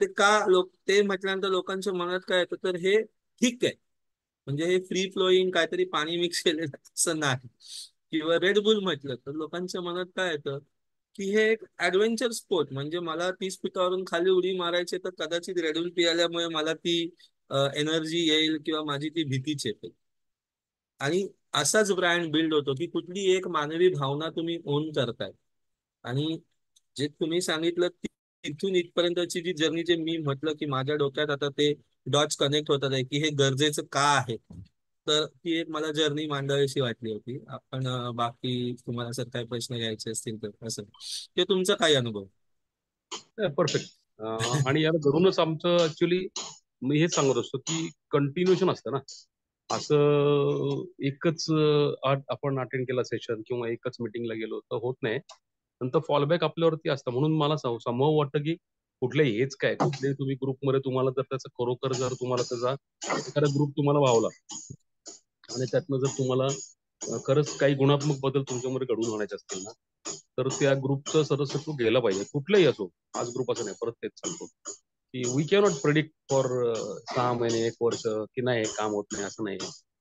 ते का लोक ते म्हटल्यानंतर लोकांच्या मनात काय येतं, तर हे ठीक आहे, म्हणजे हे फ्री फ्लोईंग काहीतरी पाणी मिक्स केलेलं असं नाही. किंवा रेड बुल म्हटलं तर लोकांच्या मनात काय येतं, की हे एक ऍडव्हेंचर स्पोर्ट, म्हणजे मला 30 फुटावरून खाली उडी मारायची तर कदाचित रेड बुल पियाल्यामुळे मला ती एनर्जी येईल किंवा माझी ती भीती चेपेल. आणि असाच ब्रँड बिल्ड होतो की कुठली एक मानवी भावना तुम्ही ओन करताय. आणि जे तुम्ही सांगितलं तिथून इथपर्यंतची जी जर्नी, जे मी म्हटलं की माझ्या डोक्यात आता ते डॉट्स कनेक्ट होतात आहे की हे गरजेचं का आहे, तर ती एक मला जर्नी मांडावीशी वाटली होती. आपण बाकी तुम्हाला जर काही प्रश्न घ्यायचे असतील तर असं, ते तुमचा काही अनुभव. परफेक्ट. आणि याला धरूनच आमचं ऍक्च्युली मी हेच सांगत असतो की कंटिन्युएशन असतं ना. असं एकच आपण अटेंड केला सेशन किंवा एकच मीटिंगला गेलो तर होत नाही. नंतर फॉलबॅक आपल्यावरती असतं. म्हणून मला संभव वाटतं की कुठले हेच काय, कुठलेही तुम्ही ग्रुपमध्ये तुम्हाला जर त्याचा खरोखर जर तुम्हाला त्याचा एखादा ग्रुप तुम्हाला वावला आणि त्यातनं जर तुम्हाला खरंच काही गुणात्मक बदल तुमच्यामध्ये घडवून आणायचे असतील ना, तर त्या ग्रुपचं सदस्यत्व घ्यायला पाहिजे. कुठलंही असो, आज ग्रुप असं नाही, परत तेच सांगतो की वी कॅनॉट प्रेडिक्ट फॉर 6 महिने, 1 वर्ष की नाही हे काम होत नाही, असं नाही.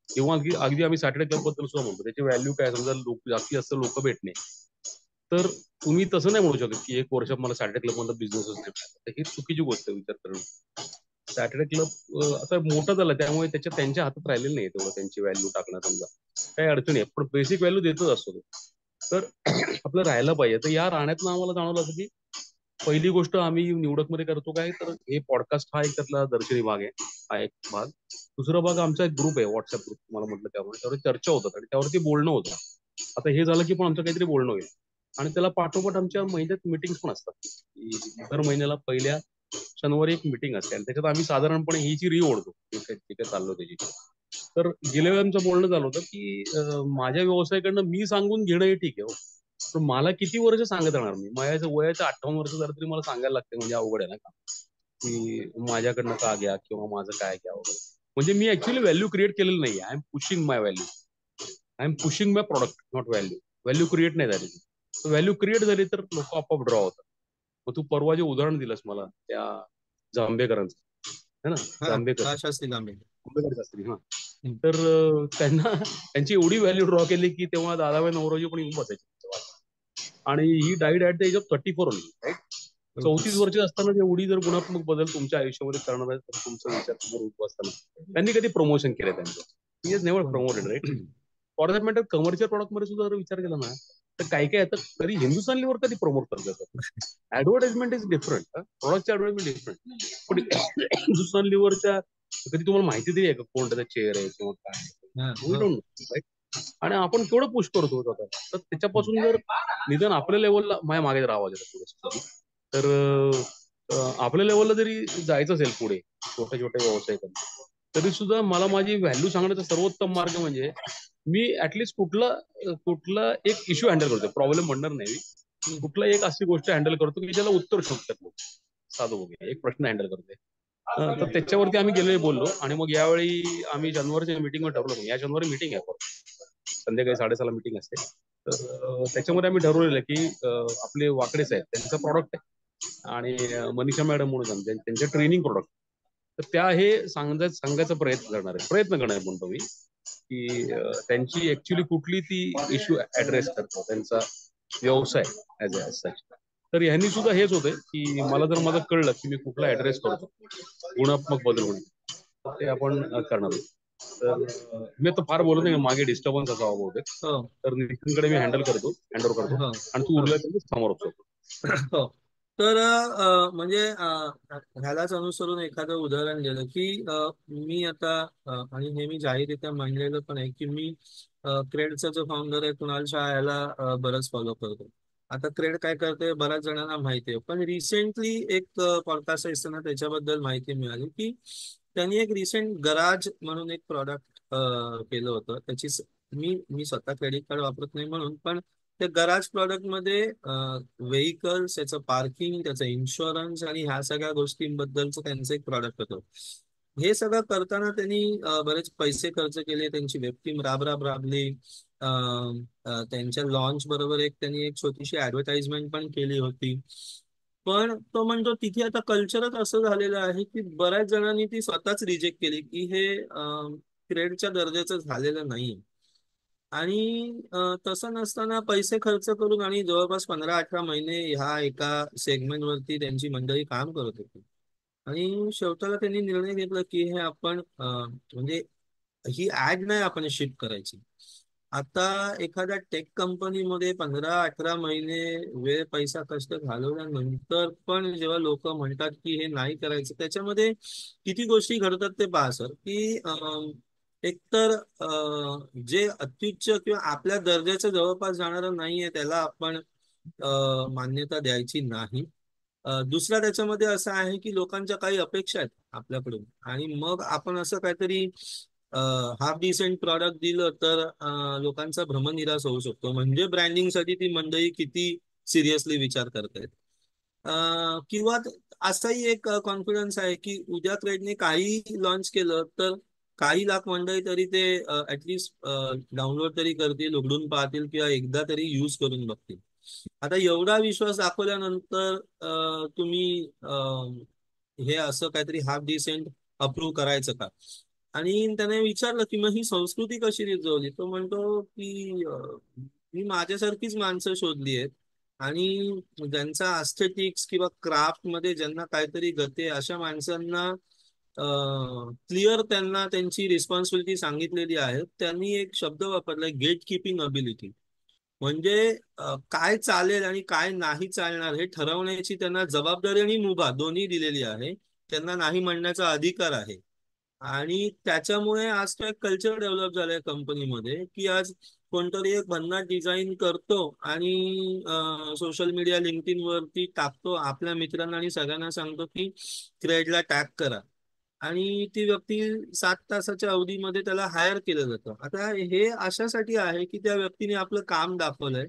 किंवा अगदी अगदी आम्ही सॅटर्डे क्लब बद्दल सुद्धा म्हणतो, त्याची व्हॅल्यू काय, समजा लोक जास्तीत जास्त लोक भेटणे, तर तुम्ही तसं नाही म्हणू शकत की 1 वर्ष मला सॅटर्डे क्लब मधला बिझनेसच नाही मिळाला. तर ही चुकीची गोष्ट आहे विचार करणं. सॅटर्डे क्लब आता मोठं झालं त्यामुळे त्यांच्या हातात राहिलेलं नाही तेवढं त्यांची व्हॅल्यू टाकणं, समजा काही अडचणी आहे पण बेसिक व्हॅल्यू देतच असतो तो. तर आपलं राहायला पाहिजे. तर या राहण्यातनं आम्हाला जाणवलं असं की पहिली गोष्ट आम्ही निवडकमध्ये करतो काय, तर हे पॉडकास्ट हा एक त्यातला दर्शनी भाग आहे, हा एक भाग. दुसरा भाग आमचा एक ग्रुप आहे, व्हॉट्सअप ग्रुप तुम्हाला म्हटलं, त्यामुळे त्यावर चर्चा होतात आणि त्यावरती बोलणं होतं. आता हे झालं की पण आमचं काहीतरी बोलणं होईल. आणि त्याला पाठोपाठ आमच्या महिन्यात मिटिंग्स पण असतात की दर महिन्याला पहिल्या शनिवारी एक मिटिंग असते आणि त्याच्यात आम्ही साधारणपणे ही जी री ओढतो जे काय चाललो त्याची. तर गेल्या वेळी आमचं बोलणं झालं होतं की माझ्या व्यवसायाकडनं मी सांगून घेणं हे ठीक आहे हो. पण मला किती वर्ष सांगत राहणार मी, माझ्या वयाचं 58 वर्ष झालं तरी मला सांगायला लागते, म्हणजे अवघड आहे ना का, की माझ्याकडनं का घ्या किंवा माझं काय घ्या वगैरे. म्हणजे मी ऍक्च्युली व्हॅल्यू क्रिएट केलेलं नाही, I am pushing my value, I am pushing my product, not value. Value create नाही झाली. व्हॅल्यू क्रिएट झाली तर लोक आपोआप ड्रॉ होतात. मग तू परवा जे उदाहरण दिलंस मला त्या जांभेकरांचं, है ना, हा, जांभेकर, हा शास्त्री लांबे. आंबेडकर शास्त्री, हा. हम्म. तर त्यांना त्यांची एवढी व्हॅल्यू ड्रॉ केली की तेव्हा दादाबाई नवरोजी पण येऊन बसायचे त्यांच्या वाट्याला. आणि he died at the age of 34 only, right. 34 वर्ष असताना एवढी जर गुणात्मक बदल तुमच्या आयुष्यामध्ये करणार आहे तर तुमचा विचार समोर उभं असताना त्यांनी कधी प्रमोशन केलं त्यांचं, he is never promoted, right. For that matter commercial product मध्ये सुद्धा जर विचार केला ना, तर काय काय येतं तरी हिंदुस्थान लिव्हर कधी प्रमोट करत जातात. ऍडव्हर्टाइजमेंट इज डिफरंट, प्रॉडक्टची ऍडव्हर्टाइजमेंट डिफरंट. पण हिंदुस्थान लिव्हरच्या कधी तुम्हाला माहिती तरी आहे का कोण त्याचा चेअर आहे किंवा काय, हा, वी हो. Don't know, right. आणि आपण केवढं पुश करतो आता, तर त्याच्यापासून जर निदान आपल्या लेवलला, माझ्या मागे जर आवाज येतो थोडंसं, तर आपल्या लेवलला जरी जायचं असेल पुढे छोट्या छोट्या व्यवसाय करून, तरी सुद्धा मला माझी व्हॅल्यू सांगण्याचा सर्वोत्तम मार्ग म्हणजे मी ऍटलीस्ट कुठला एक इश्यू हँडल करतो, प्रॉब्लेम म्हणणार नाही मी, हम्म. कुठला एक अशी गोष्ट हँडल करतो की ज्याला उत्तर शोधतात लोक. साधं वगैरे एक प्रश्न हँडल करतोय. तर त्याच्यावरती आम्ही गेलो बोललो आणि मग यावेळी आम्ही जानेवारीच्या मीटिंगवर ठरवलं, या जानेवारी मीटिंग आहे संध्याकाळी 6:30 मीटिंग असते. तर त्याच्यामध्ये आम्ही ठरवलेलं की आपले वाकडे साहेब त्यांचा प्रॉडक्ट आहे आणि मनीषा मॅडम म्हणून त्यांचे ट्रेनिंग प्रोडक्ट. तर त्या हे सांगायचा प्रयत्न करणार आहे, प्रयत्न करणार म्हणतो मी, की त्यांची ऍक्च्युली कुठली ती इश्यू ऍड्रेस करतो त्यांचा व्यवसाय ऍज सच. तर ह्यांनी सुद्धा हेच होते की मला जर माझं कळलं की मी कुठला ऍड्रेस करतो गुणात्मक बदल म्हणून, तर ते आपण करणार आहोत. तर मी आता फार बोलत नाही, मागे डिस्टर्बन्स असावा बहुतेक. हो, तर नितीनकडे मी हँडओव्हर करतो हो, आणि तू हो. उरला समोर होतो. हो. तर म्हणजे ह्यालाच अनुसरून एखादं उदाहरण दिलं की मी आता आणि हे मी जाहीररित्या मांडलेलं पण आहे की मी क्रेडचा जो फाउंडर आहे कुणाल शाह याला बरंच फॉलो करतो. आता क्रेड काय करते बऱ्याच जणांना माहिती आहे, पण रिसेंटली एक पॉडकास्ट असताना त्याच्याबद्दल माहिती मिळाली की त्यांनी एक रिसेंट गराज म्हणून एक प्रॉडक्ट केलं होतं. मी स्वतः क्रेडिट कार्ड वापरत नाही म्हणून, पण त्या गराज प्रॉडक्ट मध्ये व्हेकल्स, त्याचं पार्किंग, त्याचं इन्शुरन्स आणि ह्या सगळ्या गोष्टींबद्दलचं त्यांचं एक प्रॉडक्ट होतं. हे सगळं करताना त्यांनी बरेच पैसे खर्च केले, त्यांची वेब टीम राबली. त्यांच्या लॉन्च बरोबर त्यांनी एक छोटीशी ऍडव्हर्टाइजमेंट पण केली होती. पण तो म्हणतो तिथे आता कल्चरच असं झालेलं आहे की बऱ्याच जणांनी ती स्वतःच रिजेक्ट केली की हे क्रेडच्या दर्जाचं झालेलं नाही. आणि तसं नसताना पैसे खर्च करून आणि जवळपास 15-18 महिने ह्या एका सेगमेंटवरती त्यांची मंडळी काम करत होती. आणि शेवटाला त्यांनी निर्णय घेतला की हे आपण म्हणजे ही ऍड नाही आपण शिफ्ट करायची. आता एखाद्या टेक कंपनीमध्ये 15-18 महिने वेळ पैसा कष्ट घालवल्यानंतर पण जेव्हा लोक म्हणतात की हे नाही करायचं, त्याच्यामध्ये किती गोष्टी घडतात ते पहा सर. की एकतर जे अत्युच्च किंवा आपल्या दर्जाच्या जवळपास जाणारं नाहीये त्याला आपण मान्यता द्यायची नाही. दुसरा त्याच्यामध्ये असं आहे की लोकांच्या काही अपेक्षा आहेत आपल्याकडून, आणि मग आपण असं काहीतरी हाफ डिसेंट प्रॉडक्ट दिलं तर लोकांचा भ्रमनिरास होऊ शकतो. म्हणजे ब्रँडिंगसाठी ती मंडळी किती सिरियसली विचार करतायत. किंवा असाही एक कॉन्फिडन्स आहे की उद्या क्रेडने काही लॉन्च केलं तर काही लाख मंडळी तरी ते ऍटलिस्ट डाउनलोड तरी करतील, उघडून पाहतील किंवा एकदा तरी यूज करून बघतील. आता एवढा विश्वास दाखवल्यानंतर तुम्ही हे असं काहीतरी हाफ डिसेंट अप्रूव्ह करायचं का? आणि त्याने विचारलं की मग ही संस्कृती कशी रुजवली. तो म्हणतो की मी माझ्यासारखीच माणसं शोधली आहेत आणि ज्यांचा अस्थेटिक्स किंवा क्राफ्ट मध्ये ज्यांना काहीतरी गते अशा माणसांना क्लिअर त्यांना त्यांची रिस्पॉन्सिबिलिटी सांगितलेली आहे. त्यांनी एक शब्द वापरलाय, गेट किपिंग अबिलिटी. म्हणजे काय चालेल आणि काय नाही चालणार हे ठरवण्याची त्यांना जबाबदारी आणि मुभा दोन्ही दिलेली आहे. त्यांना नाही म्हणण्याचा अधिकार आहे. आणि त्याच्यामुळे आज तो एक कल्चर डेव्हलप झालाय कंपनीमध्ये की आज कोणतरी एक भन्नाट डिझाईन करतो आणि सोशल मीडिया लिंक्डइन वरती टाकतो आपल्या मित्रांना आणि सगळ्यांना सांगतो की क्रेडला टॅग करा. आणि ती व्यक्ती 7 तासाच्या अवधीमध्ये त्याला हायर केलं जातं. आता हे अशासाठी आहे की त्या व्यक्तीने आपलं काम दाखवलंय,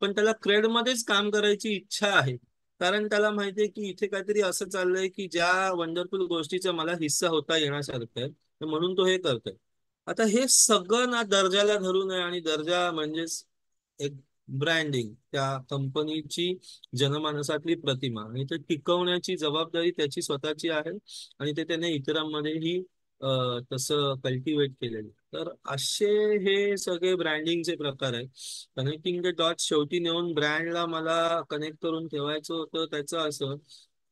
पण त्याला क्रेडमध्येच काम करायची इच्छा आहे. कारण त्याला माहितीये की इथे काहीतरी असं चाललंय की ज्या वंडरफुल गोष्टीचा मला हिस्सा होता येण्यासारखं आहे, तर म्हणून तो हे करतोय. आता हे सगळं ना दर्जाला धरून आहे, आणि दर्जा म्हणजेच एक ब्रँडिंग, त्या कंपनीची जनमानसातली प्रतिमा, आणि ते टिकवण्याची जबाबदारी त्याची स्वतःची आहे. आणि ते त्याने इतरांमध्येही तसं कल्टिवेट केलेलं. तर असे हे सगळे ब्रँडिंगचे प्रकार आहेत. कनेक्टिंग द डॉट शेवटी नेऊन ब्रँडला मला कनेक्ट करून ठेवायचं होतं त्याचं असं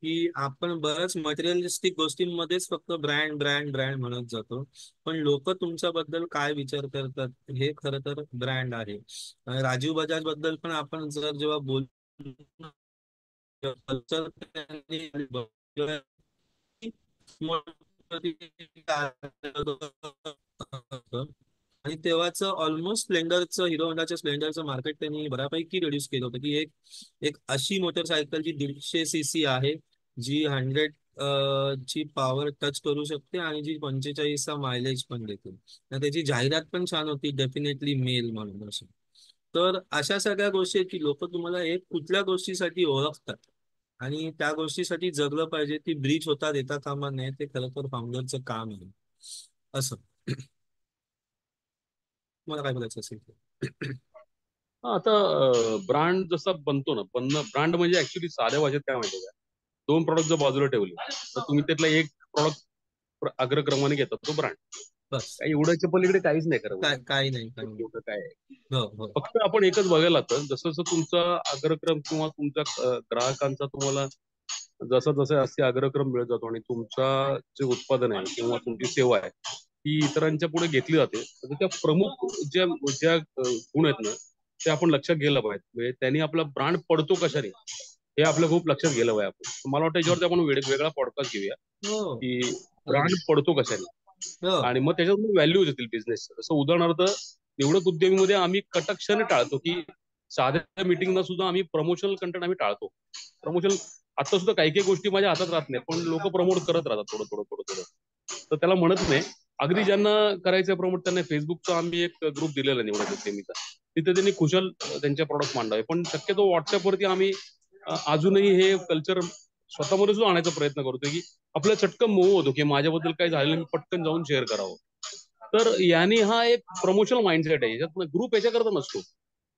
की आपण बऱ्याच मटेरियलिस्टिक गोष्टींमध्येच फक्त ब्रँड ब्रँड ब्रँड म्हणत जातो. पण लोक तुमच्याबद्दल काय विचार करतात हे खरं तर ब्रँड आहे. राजीव बजाज बद्दल पण आपण जर जेव्हा बोल आणि तेव्हाच ऑलमोस्ट स्प्लेंडरचं, हिरो होंडाच्या स्प्लेंडरचं मार्केट त्यांनी बऱ्यापैकी रिड्यूस केलं होतं की एक एक अशी मोटरसायकल जी 150 cc आहे, जी 100 ची पॉवर टच करू शकते आणि जी 45चा मायलेज पण देते. आणि त्याची जाहिरात पण छान होती, डेफिनेटली मेल म्हणून असं. तर अशा सगळ्या गोष्टी आहेत की लोक तुम्हाला एक कुठल्या गोष्टीसाठी ओळखतात आणि त्या गोष्टीसाठी जगलं पाहिजे. ती ब्रीच होता देता कामा नये, ते खरं तर फाउंडरचं काम आहे असं. मला काय बोलायचं असेल ते. हा, आता ब्रँड जसा बनतो ना, ब्रँड म्हणजे ऍक्च्युली साध्या भाषेत काय माहिती का, दोन प्रॉडक्ट जर बाजूला ठेवले तर तुम्ही त्यातला एक प्रॉडक्ट अग्रक्रमाने घेतात, तो ब्रँड. बस. काही एवढ्याच्या पलीकडे काहीच नाही खरं काय म्हणजे. काही नाही, काही नाही. एवढं काय आहे. हो हो. फक्त आपण एकच बघायला तर जसं जसं तुमचा अग्रक्रम किंवा तुमच्या ग्राहकांचा तुम्हाला जसं जसं असे अग्रक्रम मिळत जातो आणि तुमचा जे उत्पादन आहे किंवा तुमची सेवा आहे ती इतरांच्या पुढे घेतली जाते, तर त्या प्रमुख ज्या ज्या गुण आहेत ना ते आपण लक्षात घ्यायला पाहिजे. म्हणजे त्यांनी आपला ब्रँड पडतो कशाने हे आपलं खूप लक्षात गेलं पाहिजे. आपण मला वाटतं याच्यावरती आपण वेगळा पॉडकास्ट घेऊया हो. की अगदी. ब्रँड पडतो कशाने, हो. आणि मग त्याच्यात व्हॅल्यूज येतील बिझनेस. जसं उदाहरणार्थ निवडक उद्योगीमध्ये आम्ही कटाक्षाने टाळतो की साध्या मिटिंगला सुद्धा आम्ही प्रमोशनल कंटेंट आम्ही टाळतो. प्रमोशन आता सुद्धा काही काही गोष्टी माझ्या हातात राहत नाही, पण लोक प्रमोट करत राहतात थोडं थोडं थोडं थोडं. तर त्याला म्हणत नाही. अगदी ज्यांना करायचं प्रमोट त्यांना फेसबुकचा आम्ही एक ग्रुप दिलेला निवडक उद्यमीचा, तिथे त्यांनी कुशल त्यांचे प्रॉडक्ट मांडावे. पण शक्यतो व्हॉट्सअपवरती आम्ही अजूनही हे कल्चर स्वतःमध्ये सुद्धा आणायचा प्रयत्न करतोय की आपलं चटकन मोह होतो की माझ्याबद्दल काय झालेलं मी पटकन जाऊन शेअर करावं. तर याने हा एक प्रमोशनल माइंडसेट आहे, याच्यात ग्रुप याच्याकरता नसतो.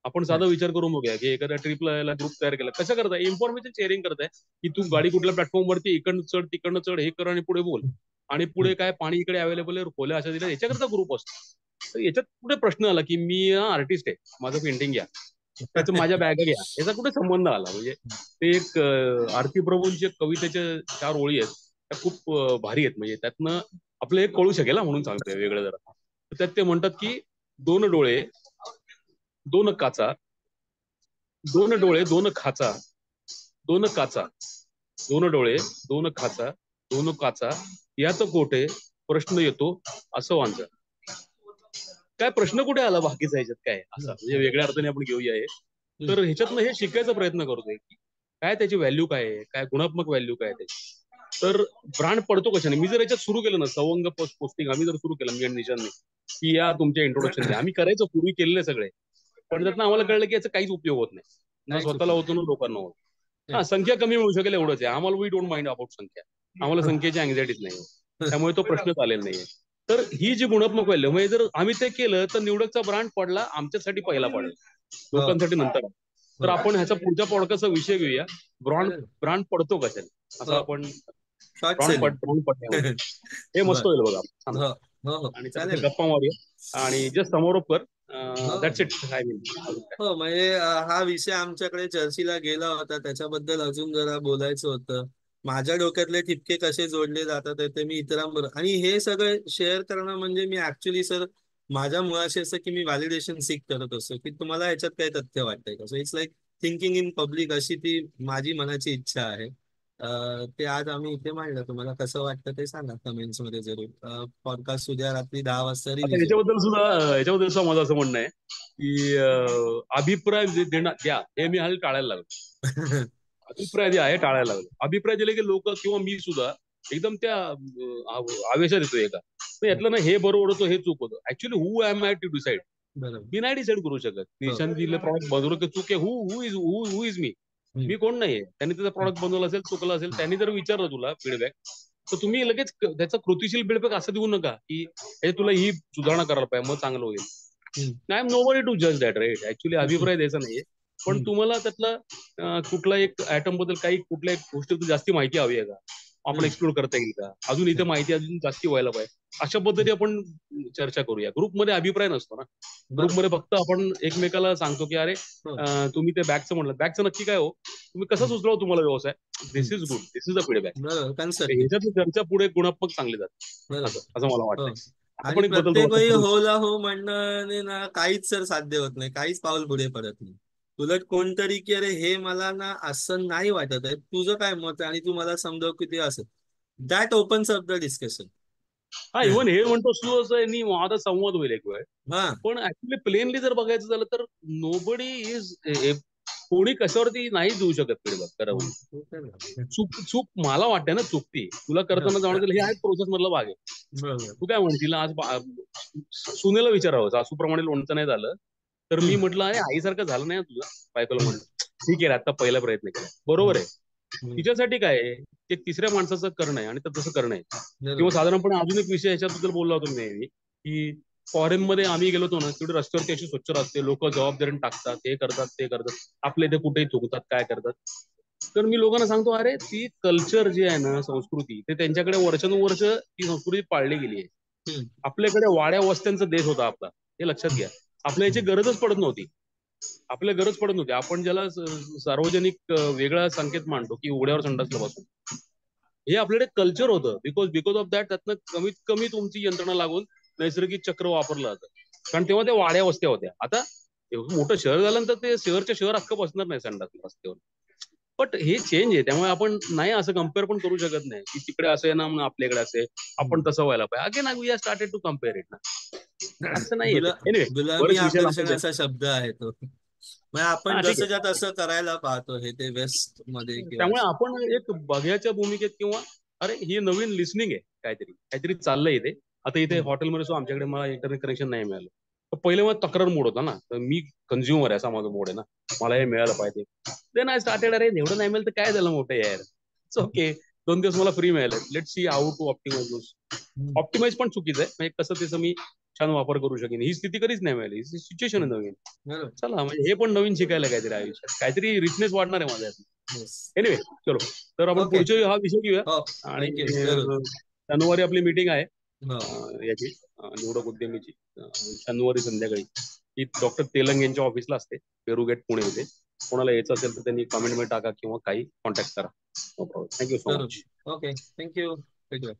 आपण साधा विचार करून बघूया की एखाद्या ट्रिपला यायला ग्रुप तयार केला, कसं करताय? इन्फॉर्मेशन शेअरिंग करताय की तू गाडी कुठल्या प्लॅटफॉर्मवरती इकडनं चढ तिकडनं चढ हे कर आणि पुढे बोल, आणि पुढे काय पाणी इकडे अवेलेबल आहे, खोल्या अशा दिल्या, याच्याकरता ग्रुप असतो. तर याच्यात कुठे प्रश्न आला की मी आर्टिस्ट आहे, माझं पेंटिंग घ्या, त्याचं माझ्या बॅग घ्या, याचा कुठे संबंध आला? म्हणजे ते एक आरती प्रभूंची कवितेच्या 4 ओळी आहेत, त्या खूप भारी आहेत. म्हणजे त्यातनं आपलं एक कळू शकेल म्हणून सांगतोय वेगळं जरा. त्यात ते म्हणतात की 2 डोळे 2 काचा, 2 डोळे 2 खाचा, 2 काचा, 2 डोळे 2 खाचा, 2 काचा, यात कोठे प्रश्न येतो असं वांजा. काय प्रश्न कुठे आला बाकीचा ह्याच्यात काय असं, म्हणजे वेगळ्या अर्थाने आपण घेऊया हे. तर ह्याच्यातनं हे शिकायचा प्रयत्न करतोय की काय त्याची व्हॅल्यू काय आहे, काय गुणात्मक व्हॅल्यू काय आहे त्याची. तर ब्रँड पडतो कशाने? मी जर याच्यात सुरू केलं ना, सवंग पोस्टिंग आम्ही जर सुरू केलं, मी आणि निशांनी, की या तुमच्या इंट्रोडक्शन द्या, आम्ही करायचो पूर्वी केलेले सगळे, पण त्यातनं आम्हाला कळलं की याचा काहीच उपयोग होत नाही, ना काहीच स्वतःला उपयोग होतो ना लोकांना होतो. हा, नाही. संख्या कमी होऊ शकेल एवढंच आहे, आम्हाला वी डोंट माइंड अबाउट संख्या, आम्हाला संख्येची अँझायटीच नाही, त्यामुळे तो प्रश्नच आलेला नाहीये. तर ही जी गुणात्मक व्हॅल्यू, म्हणजे जर आम्ही ते केलं तर निवडकचा ब्रँड पडला आमच्यासाठी पहिला पडेल, हो लोकांसाठी नंतर. तर हो आपण ह्याचा पुढच्या पॉडकास्टचा विषय घेऊया, ब्रँड चालेल. ब्रँड पडतो कशाने, असं हो आपण शॉर्ट सेलिंग. ब्रँड पडण्यामध्ये हे मस्त बर. होईल बघा, छान हो होईल. हो हो आणि त्यात चालेल. गप्पा मारूया आणि जस्ट समोर कर, हो दॅट्स हो इट. काय नाही. हो म्हणजे हा विषय आमच्याकडे चर्चेला गेला होता, त्याच्याबद्दल अजून जरा बोलायचं होतं. माझ्या डोक्यातले ठिपके कसे जोडले जातात ते मी इतरांबरोबर, आणि हे सगळं शेअर करणं म्हणजे मी ऍक्च्युली सर माझ्या मुळाशी असं की मी व्हॅलिडेशन सीक करत असतो की तुम्हाला याच्यात काही तथ्य वाटतंय का. So it's like thinking in public, अशी ती माझी मनाची इच्छा आहे. ते आज आम्ही इथे मांडलं. तुम्हाला कसं वाटतं ते सांगा कमेंट्स मध्ये जरूर. पॉडकास्ट उद्या रात्री 10 वाजता आता रिलीज होईल. याच्याबद्दल सुद्धा माझं असं म्हणणं आहे की अभिप्राय द्या हे मी हल्ली टाळायला लागलो. अभिप्राय जे आहे टाळायला लागलो. अभिप्राय दिले की लोक किंवा मी सुद्धा एकदम त्या आवेशात येतोय का, तर यातलं ना हे बरोबर होतं हे चूक होतं. Actually who am I to decide? बरोबर. मी नाही डिसाईड करू शकत. हो. निशांत दिले प्रॉडक्ट बनवलं की चूक आहे. हु इज मी? हम्म. मी कोण नाहीये. त्यांनी त्याचा हम्म. प्रॉडक्ट बनवला असेल, चुकलं असेल, त्यांनी जर विचारलं तुला फीडबॅक, तर तुम्ही लगेच त्याचा कृतीशील फीडबॅक असं देऊ नका की हे तुला ही सुधारणा करायला पाहिजे मग चांगलं होईल. हम्म. आय एम नोबडी टू जज दॅट, राईट? ऍक्च्युली हम्म. अभिप्राय द्यायचा नाहीये, पण हम्म. तुम्हाला त्यातला कुठला एक ऍटम बद्दल काही कुठल्या एक गोष्टी जास्ती माहिती हवी आहे का, आपण हम्म. एक्सप्लोर करता येईल का, अजून इथे माहिती अजून जास्ती व्हायला पाहिजे, अशा पद्धती आपण चर्चा करूया. ग्रुपमध्ये अभिप्राय नसतो ना, बरोबर. ग्रुपमध्ये फक्त आपण एकमेकाला सांगतो की अरे हो तुम्ही ते बॅगचं म्हणलं, बॅगचं नक्की काय हो, तुम्ही कसं हम्म. सुचलाव तुम्हाला व्यवसाय, दिस हम्म. Is good, this is a feedback. बरोबर कन्स्ट्रक्टिव्ह. ह्याच्यातली चर्चा पुढे गुणात्मक चांगली जाते, असं बरोबर. असं मला हो. वाटतंय. आता आणि पण एक बदल प्रत्येक थोडासा वेळी करू. होला हो म्हणणं ना काहीच सर साध्य होत नाही, काहीच पाऊल पुढे पडत नाही. उलट कोणतरी की अरे हे मला ना असं नाही वाटत आहे, तुझं काय मत आहे आणि तू मला समजाव किती असं, that opens up the discussion. हा, इव्हन हे म्हणतो असं यांनी वाद संवाद होईल एक वेळ. हा पण ऍक्च्युली प्लेनली जर बघायचं झालं तर नोबडी इज, कोणी कशावरती नाही देऊ शकत फीडबॅक खरं म्हणजे. ते तर आहे. चूक चूक मला वाटते ना चुकती, तुला हो. करताना जाणं दिलं हे आहे प्रोसेस मधला भाग आहे. बरोबर. तू काय म्हणशील आज सुनेला विचारावं, सासूप्रमाणे लोणचं नाही झालं तर मी हम्म. म्हटलं अरे आईसारखं झालं नाही तुझं, बायकोला म्हणलं ठीक आहे आता पहिला प्रयत्न केला, बरोबर हम्म. आहे. हम्म. तिच्यासाठी काय आहे, ते तिसऱ्या माणसाचं करणं आहे आणि तर तसं करणं आहे. किंवा बरोबर. साधारणपणे अजून एक विषय याच्याबद्दल बोलला होतो मी नेहमी, की फॉरेन मध्ये आम्ही गेलो होतो ना, तिकडे रस्त्यावरती अशी स्वच्छ असते, लोक जबाबदारीने टाकतात, हे करतात ते करतात, आपल्या इथे कुठेही थुकतात काय करतात. तर मी लोकांना सांगतो अरे ती कल्चर जी आहे ना, संस्कृती, ते त्यांच्याकडे वर्षानुवर्ष ती संस्कृती पाळली गेली आहे. हम्म. आपल्याकडे वाड्या वस्त्यांचा देश होता आपला, हे लक्षात घ्या. आपल्या याची हम्म. गरजच पडत नव्हती, आपल्याला गरज पडत नव्हती. आपण ज्याला सार्वजनिक वेगळा संकेत मांडतो की उघड्यावर संडासला बसून, हे आपल्याकडे कल्चर होतं. बिकॉज ऑफ दॅट त्यातनं कमीत कमी तुमची यंत्रणा लागून नैसर्गिक चक्र वापरलं जातं. कारण तेव्हा त्या वाड्या वस्त्या होत्या. आता एवढं मोठं शहर झाल्यानंतर ते शहरच्या शहर अख्खं बसणार नाही संडास रस्त्यावर. बट हे चेंज आहे, त्यामुळे आपण नाही असं कम्पेअर पण करू शकत नाही की तिकडे असं आहे ना म्हणून आपल्याकडे असे आपण हम्म. तसं व्हायला पाहिजे. Again we are started to compare it ना, असं नाही येते. एनिवे, गुलामी बरेच विषय आकर्षण लांबवत असा शब्द आहे तो. मग आपण हा, ठीक जसं ज्या आहे. तसं करायला पाहतो हे ते वेस्ट मध्ये किंवा त्यामुळे आपण एक बघ्याच्या भूमिकेत किंवा अरे ही नवीन लिस्निंग आहे, काहीतरी काहीतरी चाललंय इथे. आता इथे हम्म. हॉटेलमध्ये सुद्धा आमच्याकडे मला इंटरनेट कनेक्शन नाही मिळालं, तर पहिले मग तक्रार मोड होता ना, तर मी कन्झ्युमर आहे असा माझा मोड आहे ना, मला हे मिळालं पाहिजे. देन आय स्टार्टेड, अरे एवढं नाही मिळालं तर काय झालं मोठं यार, इट्स ओके. 2 दिवस मला फ्री मिळालं, let see how to optimise. हम्म. ऑप्टिमाइज पण चुकीचं आहे, म्हणजे कसं त्याचं मी छान वापर करू शकेन. ही स्थिती कधीच नाही मिळाली. ही सिच्युएशन हम्म. नवीन. बरोबर. चला म्हणजे हे पण नवीन शिकायला काहीतरी आयुष्यात, काहीतरी रिचनेस वाढणार आहे माझ्या. येस. एनिवे चलो, तर आपण ओके. पुढचे हा विषय घेऊया. हो. आणि थँक्यू. जरूर. शनिवारी आपली मीटिंग आहे हो. याची, निवडक उद्यमीची, शनिवारी संध्याकाळी. ही डॉक्टर तेलंग यांच्या ऑफिसला असते, पेरू गेट पुणे येथे. कोणाला यायचं असेल तर त्यांनी कमेंटमध्ये टाका किंवा काही कॉन्टॅक्ट करा. No problem. थँक्यू सो जरूर. मच. ओके. थँक्यू. भेटूया.